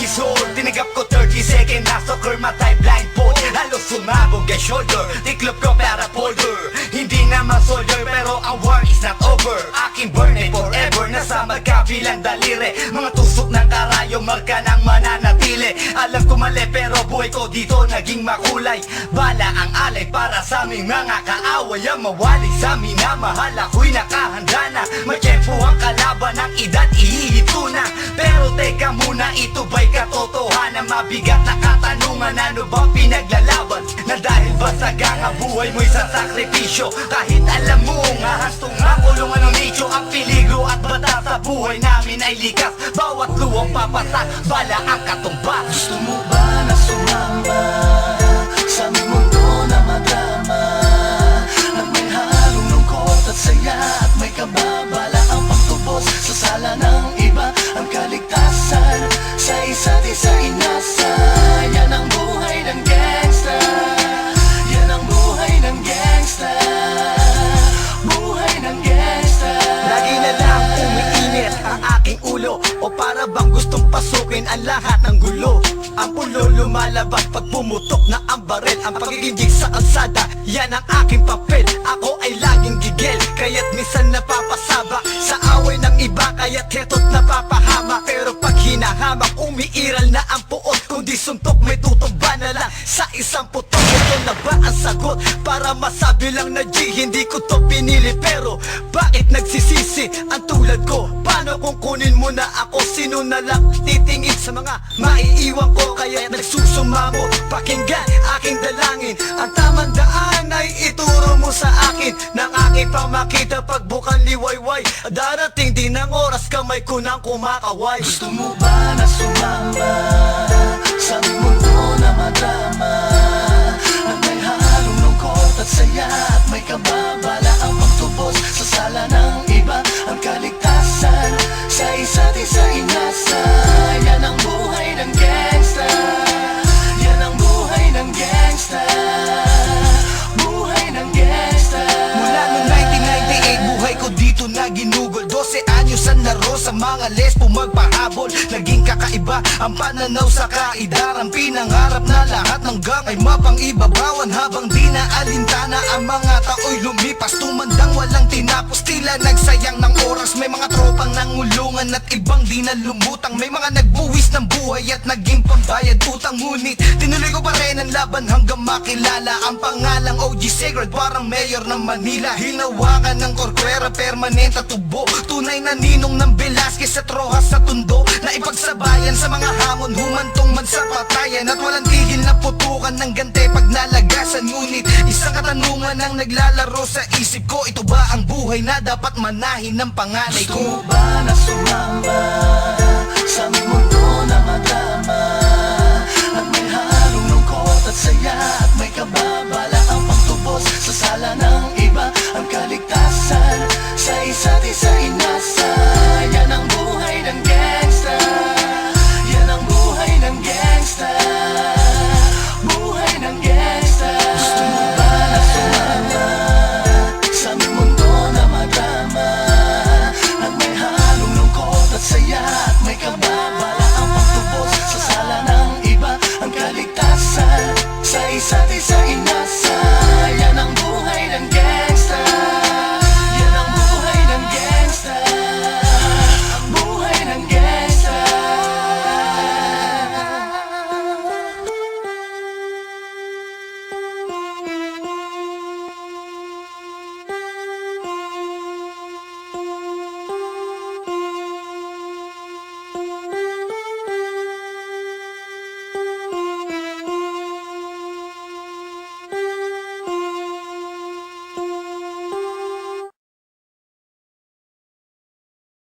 years old, tinagap ko 30 second na soccer matay blindfold. Halos sumabog ang shoulder, tiklop ko para folder. Hindi naman soldier pero ang war is not over. Aking burn ay forever, nasa magkabilang daliri. Mga tusok ng karayo, marka ng mananatili. Alam ko mali pero buhay ko dito naging makulay. Bala ang alay para sa aming mga kaaway. Ang mawali sa minamahal, ako'y nakahanda na. May tempo ang kalaban ng edad, ihihito na. Pero teka muna, ito ba'y katotohanan? Mabigat na katanungan, ano ba pinaglalaban? Na dahil ba sagang ang buhay mo'y sa sakripisyo? Kahit alam mo nga hastong ang kulungan ng nicho. Ang peligro at bata sa buhay namin ay likas. Bawat luwang papasak, bala ang katumbas. Gusto mo ba na sumama sa aming mundo na madrama? At may halong lungkot at saya, at may kababala ang pagtubos sa sala ng iba. Ang kaligtasan sa isa't isa inasa. Yan ang buhay ng gangsta. Yan ang buhay ng gangsta. Buhay ng gangsta. Lagi na lang umiinit ang aking ulo, o para bang gustong pasukin ang lahat ng gulo. Ang pulo lumalabas pag pumutok na ang barel. Ang pagiging sa kalsada, yan ang aking papel. Ako ay laging gigil, kaya't minsan napapasaba sa away ng iba, kaya't heto't napapahama. Pero pag hinahamak, umiiral na ang puot. Kundi suntok, may tutumba na lang sa isang putok. Ito na ba ang sagot? Para masabi lang na G, hindi ko to pinili. Pero bakit nagsisisi ang tulad ko? Paano kung kunin mo na ako? Sino na lang titingin sa mga maiiwan ko? Kaya nagsusumamo, pakinggan aking dalangin. Ang tamang daan ay ituro mo sa akin. Nang aking pamakita pagbukan liwayway. Darating din ang oras, kamay ko nang kumakaway. Gusto mo ba na sumama sa aming mundo na madrama? At may halong lungkot at saya, at may kababala ang pagtubos sa sala ng iba. Ang kaligtasan sa isa't isa inasa. Yan ang buhay ng gangsta. Yan ang buhay ng gangsta. Buhay ng gangsta. Mula noong 1998, buhay ko dito na ginugol. 12 anyos ang laro sa mga lesbo magpahabol. Naging kakaiba ang pananaw sa kaidaran. Pinangarap na lahat ng gang ay mapang-ibabawan. Habang di na alintana ang mga tao'y lumipas. Tumandang walang tinapos, tila nagsayang ng oras. May mga tropang nangulungan at ibang di na lumutang. May mga nagbuwis ng buhay at naging pambayad utang. Ngunit tinuloy ko pa rin ang laban hanggang makilala ang pangalang OG Sacred, parang mayor ng Manila. Hinawakan ng korkwera, permanent at tubo. Tunay na ninong ng Velasquez at Rojas sa tundo. Na ipagsabayan sa mga hamon, humantong man sa patayan. At walang tigil na putukan ng gante pag nalagasan. Ngunit isang katanungan ang naglalaro sa isip ko. Ito ba ang buhay na dapat manahin ng panganay Gusto ko? mo ba na sumama sa aming mundo na madrama? At may halong lungkot at saya, at may kababala ang pagtubos sa sala ng iba. Ang kaligtasan sa isa't isa inasa. Yan ang buhay ng gangsta. Yan ang buhay ng gangsta. Buhay ng gangsta. Gusto mo ba na sumama sa aming mundo na madrama? At may halong lungkot at saya, at may kababala ang pagtubos sa sala ng iba. Ang kaligtasan sa isa't isa inasa.